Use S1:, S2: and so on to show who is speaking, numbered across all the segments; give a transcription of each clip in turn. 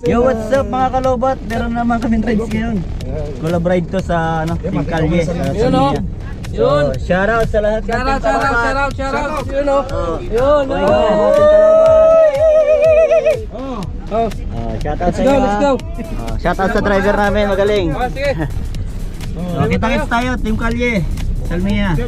S1: Yo, what's up mga kalobat? Meron naman kaming rides ngayon. Collab ride to sa Team Calye sa Samia.
S2: Yun.
S1: Shout out sa lahat ng
S2: Shout out. Yun o.
S1: Shout out sa
S2: Let's go,
S1: inyo.
S2: let's go.
S1: Shout out sa driver namin, magaling.
S2: Sige.
S1: Kita-kits tayo, Team Calye, Samia.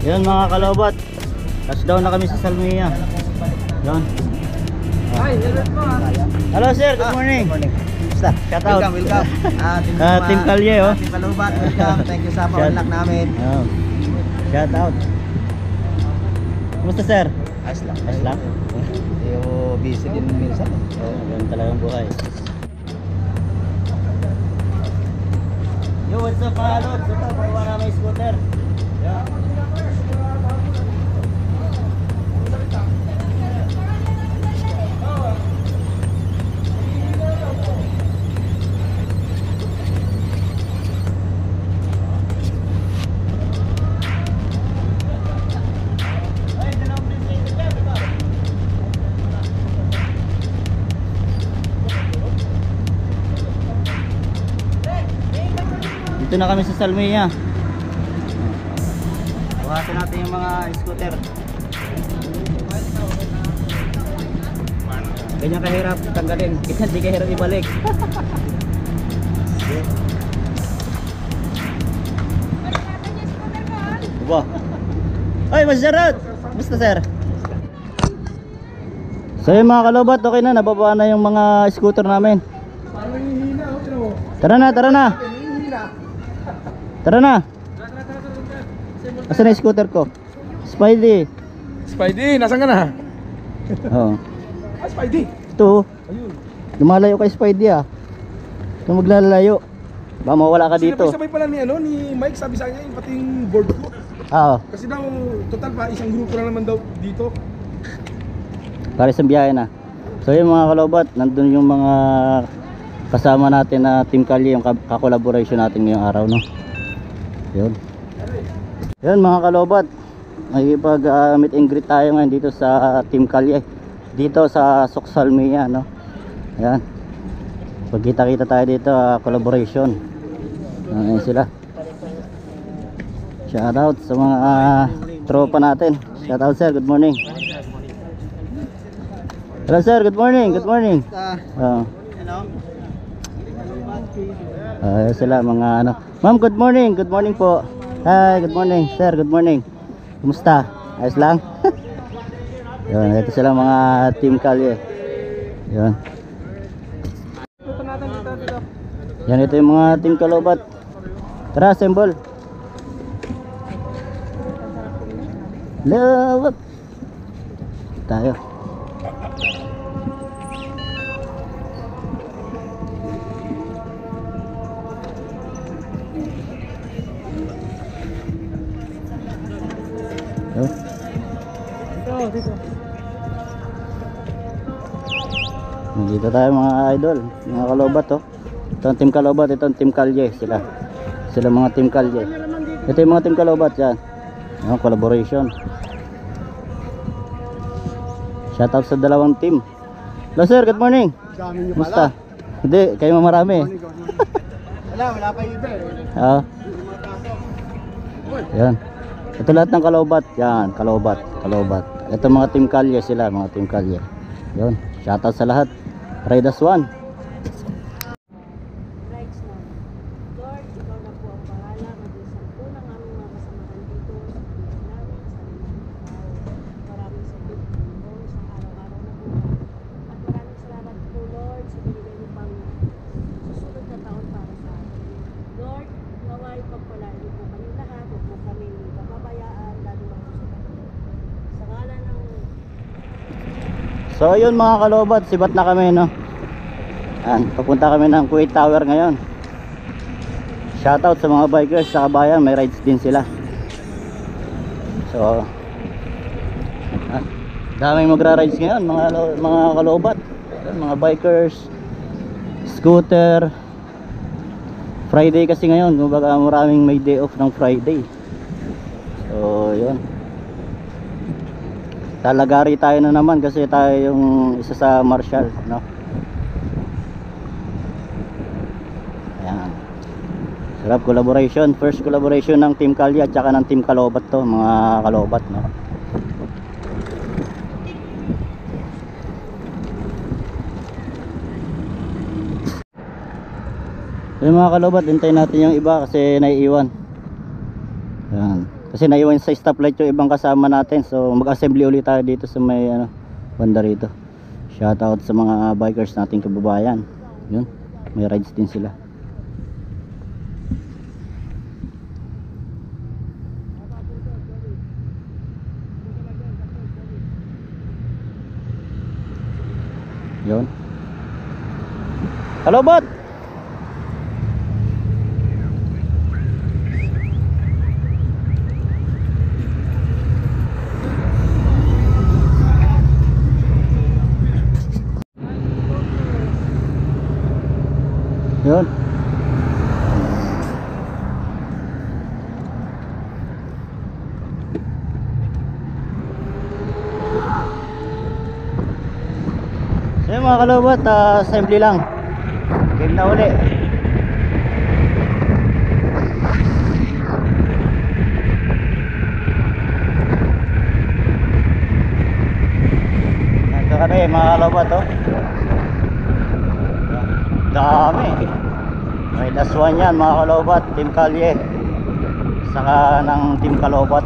S1: Yan mga kalobat, touchdown na kami sa Samia. Yan. Hello sir, good morning. Basta, shout out.
S3: Welcome.
S1: Team Calye oh.
S3: Team Kalobat, welcome. Thank you sa pag-unlock namin.
S1: Shout out. Kumusta sir?
S3: Ayos lang.
S1: Ayos lang.
S3: Yung busy din minsan.
S1: Ganun talagang buhay. Yo, what's up mga lods? Ito, pakuha na may scooter. Yeah. Dito na kami sa Samia. Buhatin natin yung mga scooter. Ganyan kahirap tanggalin. Hindi kahirap ibalik. Diba? Ay, Mas Jarod! Basta sir? So yung mga kalobat, okay na. Nababa na yung mga scooter namin. Tara na, tara na! Tara na. Asan na yung scooter ko? Spidey.
S2: Spidey, nasan ka na?
S1: Oo.
S2: Spidey.
S1: Ito. Lumalayo kay Spidey ah. Ito maglalayo. Baka mawala ka dito.
S4: Sabay pala ni Mike, sabi sa kanya yung pati yung board ko.
S1: Oo.
S4: Kasi daw total pa isang grupo na naman daw dito.
S1: Para sa biyahe na. So yung mga kalobat, nandun yung mga kasama natin na Team Calye, yung kakolaboration natin ngayong araw, no? Yun. Yun mga kalobat, makikipag meet and greet tayo ngayon dito sa Team Calye, dito sa Samia, no? Ayan. Pagkita-kita tayo dito, collaboration. Ayan sila. Shout out sa mga tropa natin. Shout out sir, good morning. Hello sir, good morning, good morning. Sila mga ano. Ma'am, good morning po. Hi, good morning sir, good morning. Kumusta? Ayos lang? Yun, ito sila mga Team Calye. Yun. Yan, ito yung mga Team Kalobat. Tara, assemble. Love up. Tayo. Dito tayo mga idol, mga kalobat oh. Ito ang Team Kalobat, ito ang Team Calye. Sila mga Team Calye. Ito yung mga Team Kalobat yan. Yung collaboration. Shout out sa dalawang team. Hello sir, good morning. Kumusta? Hindi, kayo marami.
S4: Wala pa iba eh.
S1: Oo. Yan. Ito lahat ng kalobat. Yan, kalobat. Ito mga Team Calye sila, mga Team Calye. Yun, shout out sa lahat. Ride as one. So ayun mga kalobat, sibat na kami no. Yan, papunta kami ng Kuwait Tower ngayon. Shoutout sa mga bikers sa kabayan, may rides din sila. So daming magra-rides ngayon mga kalobat. Yan, mga bikers, scooter. Friday kasi ngayon, kumbaga maraming may day off ng Friday. So yun, talagari tayo na naman kasi tayo yung isa sa marshal, no? Ayan, sarap collaboration, first collaboration ng Team Kalye at saka ng Team Kalobat to mga kalobat, no? Yung mga kalobat, hintayin natin yung iba kasi naiiwan. Ayan, kasi naiwan sa stoplight yung ibang kasama natin. So mag-assembly ulit tayo dito sa may banda rito. Shoutout sa mga bikers nating kababayan. Yun, may rides din sila. Yun, kalobat. Yun. So yun mga kalobat, assembly lang. Game na uli. Nandito kami mga kalobat, oh. Dami. May last one yan mga kalobat, Team Kalye saka ng Team Kalobat.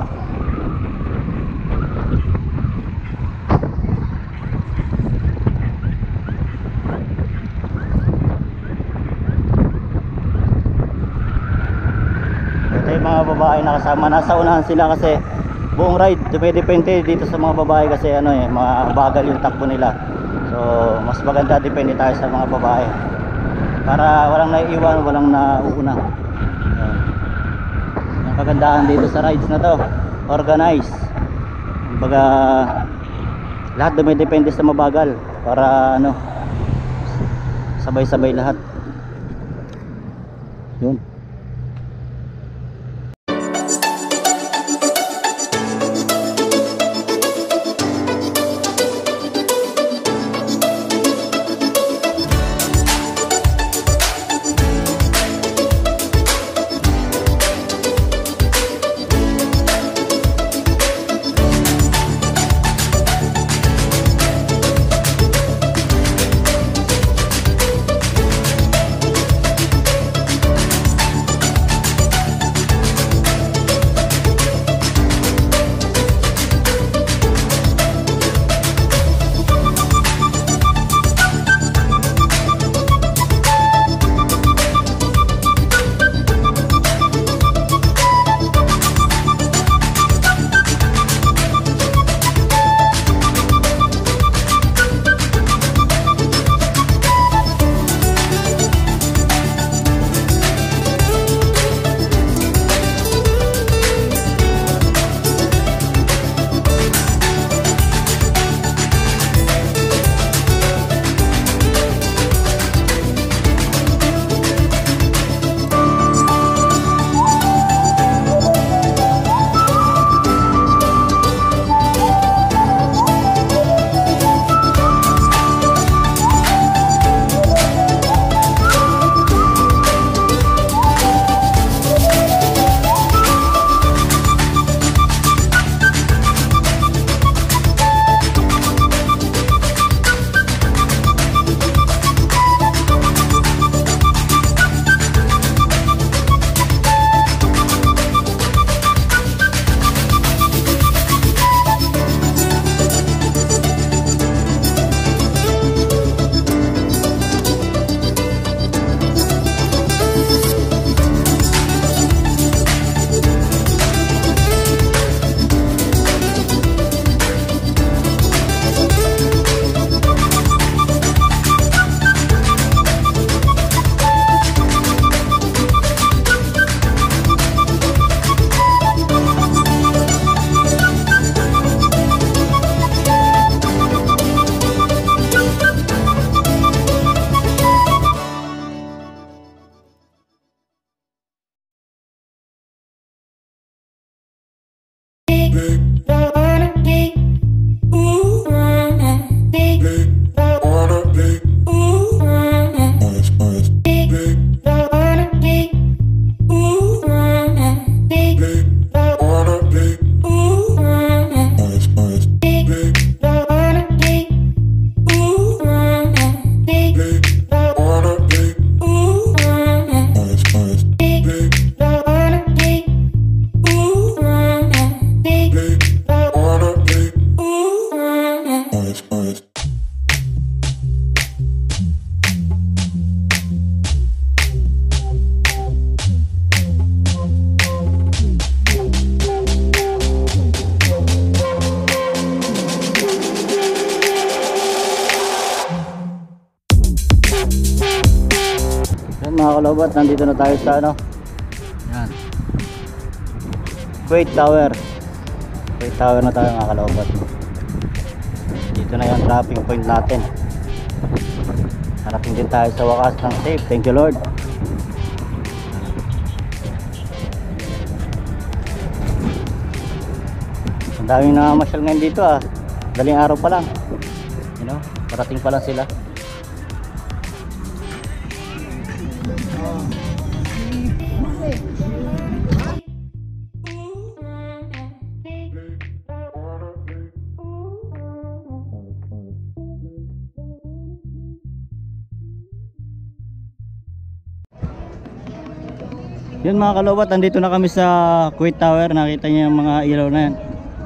S1: Ito yung mga babae na kasama, nasa unahan sila kasi buong ride depende dito sa mga babae kasi mga bagal yung takbo nila. So mas maganda depende tayo sa mga babae para walang naiiwan, walang nauuna. Ang kagandahan dito sa rides na to, organized. Kumbaga lahat dumidepende sa mabagal para sabay-sabay lahat. Yun. Yan mga kalobat, nandito na tayo sa ano. Yan. Kuwait Tower. Kuwait Tower na tayo mga kalobat. Dito na yung dropping point natin. Harating din tayo sa wakas ng safe. Thank you Lord. Ang daming nakamasyal ngayon dito ah. Daling araw pa lang. You know, parating pa lang sila. Yun mga kalobat, andito na kami sa Kuwait Tower. Nakita niyo yung mga ilaw na yan.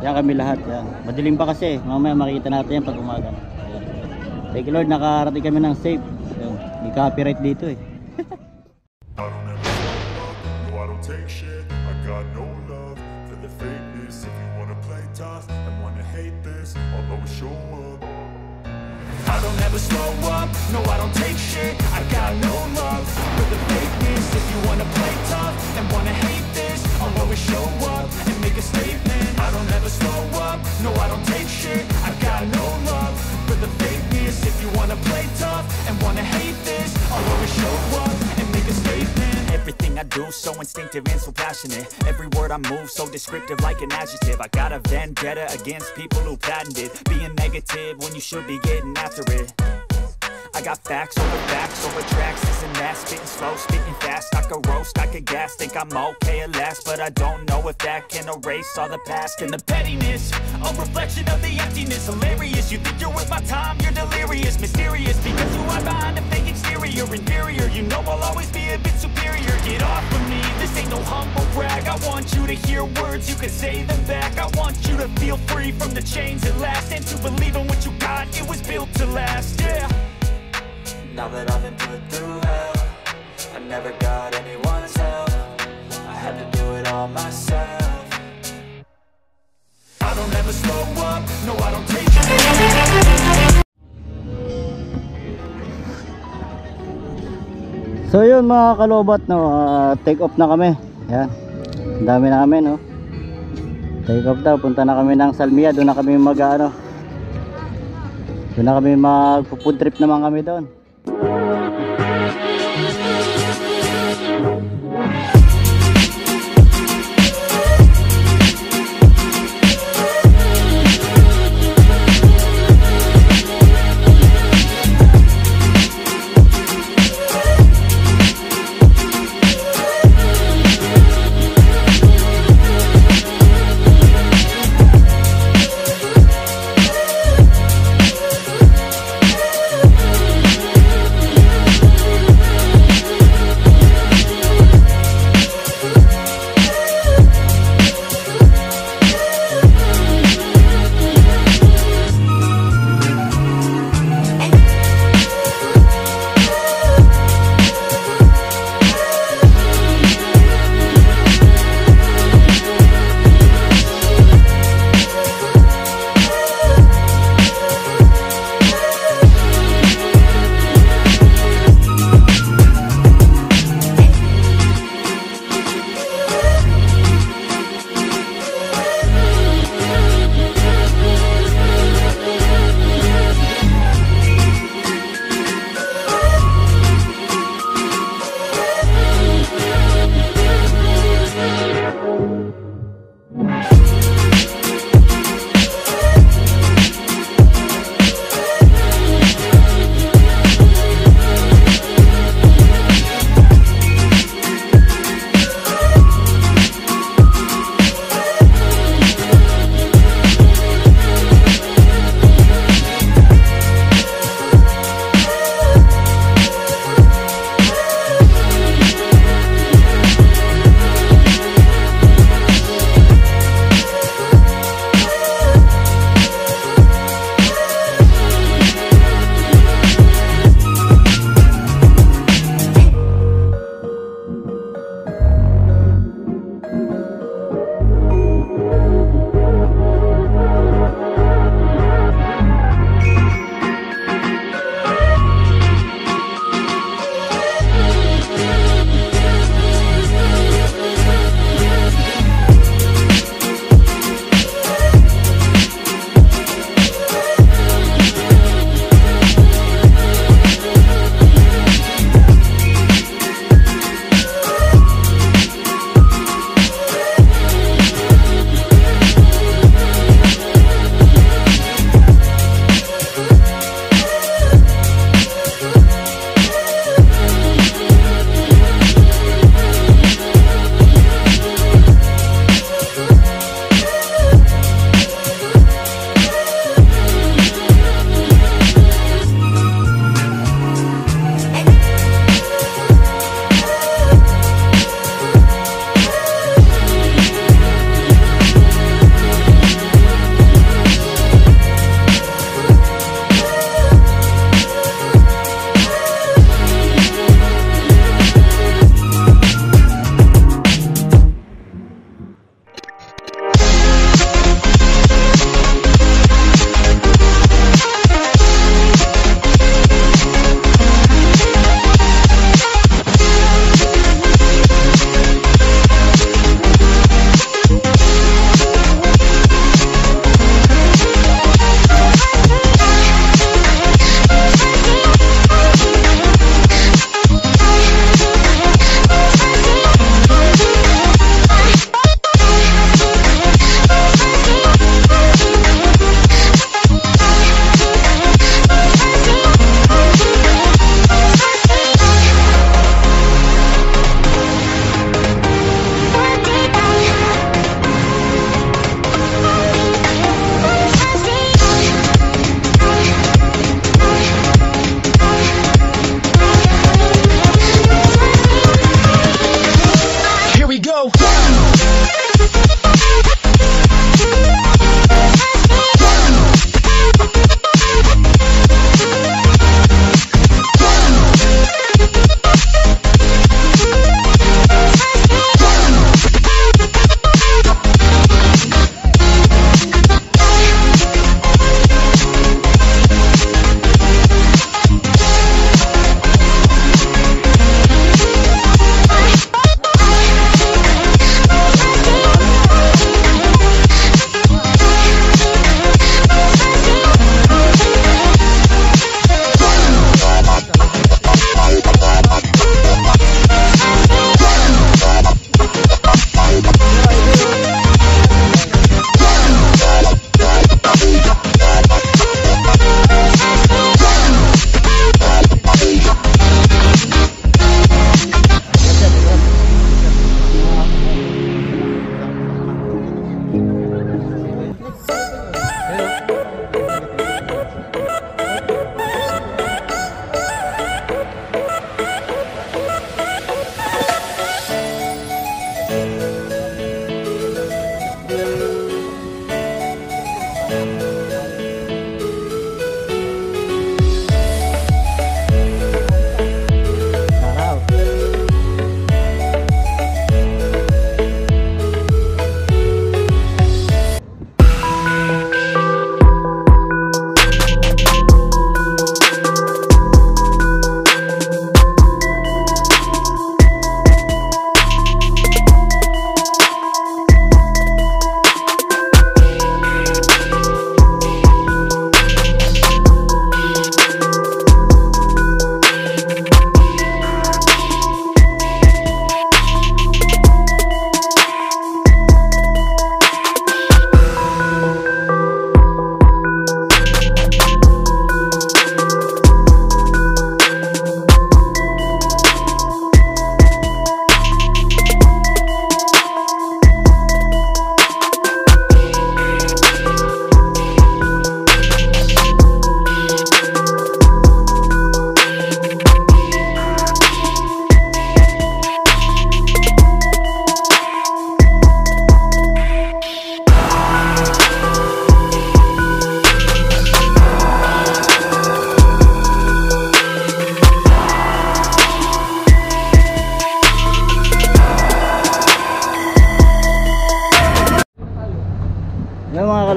S1: Yan kami lahat yan. Madilim pa kasi, mamaya makikita natin yan pag umaga. Ayan. Thank you Lord, nakarating kami ng safe. Ayan. May copyright dito eh.
S5: I don't ever slow up, no I don't take shit. I got no love for the fakeness. If you wanna play tough and wanna hate this, I'll always show up. I don't ever slow up, no I don't take shit. I got no love for the fakeness. If you wanna play tough and wanna hate this, I'll always show up and make a statement. I don't ever slow up, no I don't take shit. I got no love for the fakeness. If you wanna play tough and wanna hate this, I'll always show up and make a statement.
S6: Everything I do so instinctive and so passionate. Every word I move so descriptive like an adjective. I got a vendetta against people who patented being negative when you should be getting after it. I got facts over tracks, this and that. Spitting slow, spitting fast. I could roast, I could gas. Think I'm okay at last, but I don't know if that can erase all the past. And the pettiness, a reflection of the emptiness. Hilarious, you think you're worth my time, you're delirious. Mysterious, because you hide behind a fake exterior. Inferior, you know I'll always be a bit superior. Get off of me, this ain't no humble brag. I want you to hear words, you can say them back. I want you to feel free from the chains at last, and to believe in what you got, it was built to last, yeah.
S7: Now that I've been put through hell, I never got anyone's help. I had to do it all myself.
S5: I don't ever slow up, no I don't take shit.
S1: So yun mga kalobat, no, take off na kami. Yan. Ang dami namin, no. Take off daw, punta na kami ng Salmia. Doon na kami doon na kami mag-food trip naman kami doon.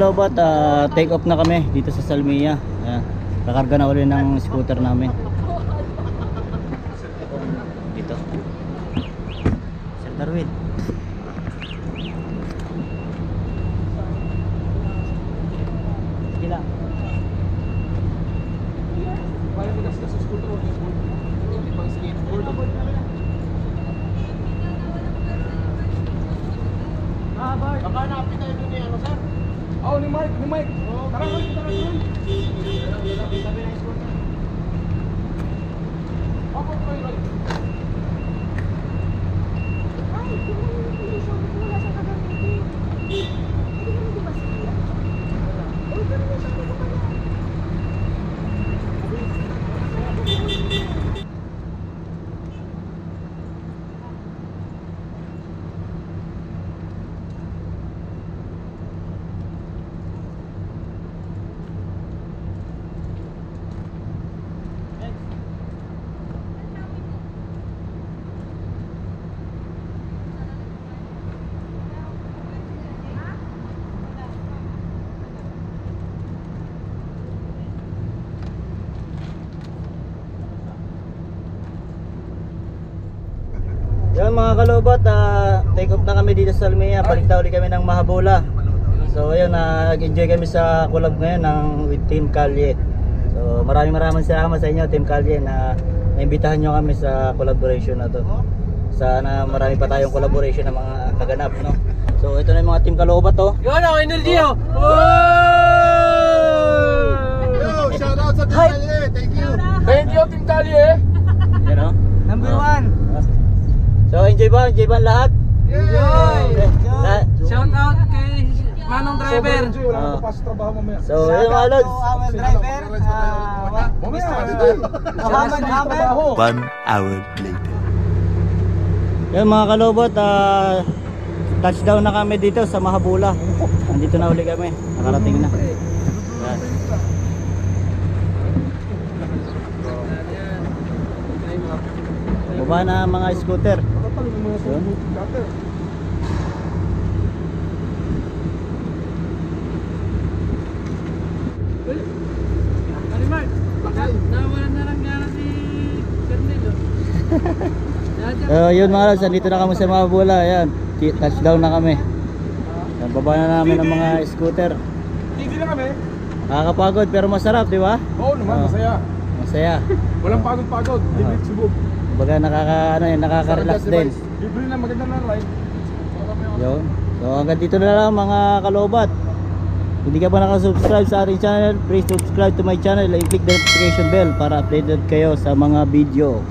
S1: kalobot, take off na kami dito sa Salmia. Ayan, kakarga na ulit ng scooter namin. Dito. Sir Darwin. Sige lang.
S4: Oh, ni Mike. Tara, Roy.
S1: Yan mga kalobot, take off na kami dito sa Salmia. Balik na ulit kami ng Mahabula. So ayun, nag-enjoy kami sa collab ngayon with Team Kalye. So maraming salamat sa inyo Team Kalye na naimbitahan nyo kami sa collaboration na to. Sana marami pa tayong collaboration ng mga kaganap, no? So ito na yung mga Team Kalobot to.
S2: Yun o, energy o.
S4: Yo, shout out sa Team Kalye. Thank you. Thank you, Team Kalye.
S1: Yan o.
S3: Number 1.
S1: So enjoy ba ang lahat?
S2: Shout out kay Manong Driver.
S4: Wala na papasok trabaho mamaya.
S1: So yun mga lods.
S3: Our driver, Muhammad Hamel.
S5: 1 hour later.
S1: Yan mga kalobot, touchdown na kami dito sa Mahabula. Nandito na uli kami, nakarating na. Yan. Baba na mga scooter. Yun.
S2: Mark, nawalan na lang gana si Fernando.
S1: Yun mga lods, nandito na kami sa Mahabula. Ayan, touchdown na kami. Yan, baba na namin ang mga scooter.
S4: Hindi na kami.
S1: Nakakapagod pero masarap, di ba?
S4: Oo naman, masaya.
S1: Masaya.
S4: Walang pagod-pagod. Libre subog.
S1: Kumbaga nakaka-relax din.
S4: Libre na, maganda na ride.
S1: Yun. So hanggang dito na lang mga kalobat. Kung di ka pa nakasubscribe sa ating channel, please subscribe to my channel and click the notification bell para updated kayo sa mga video.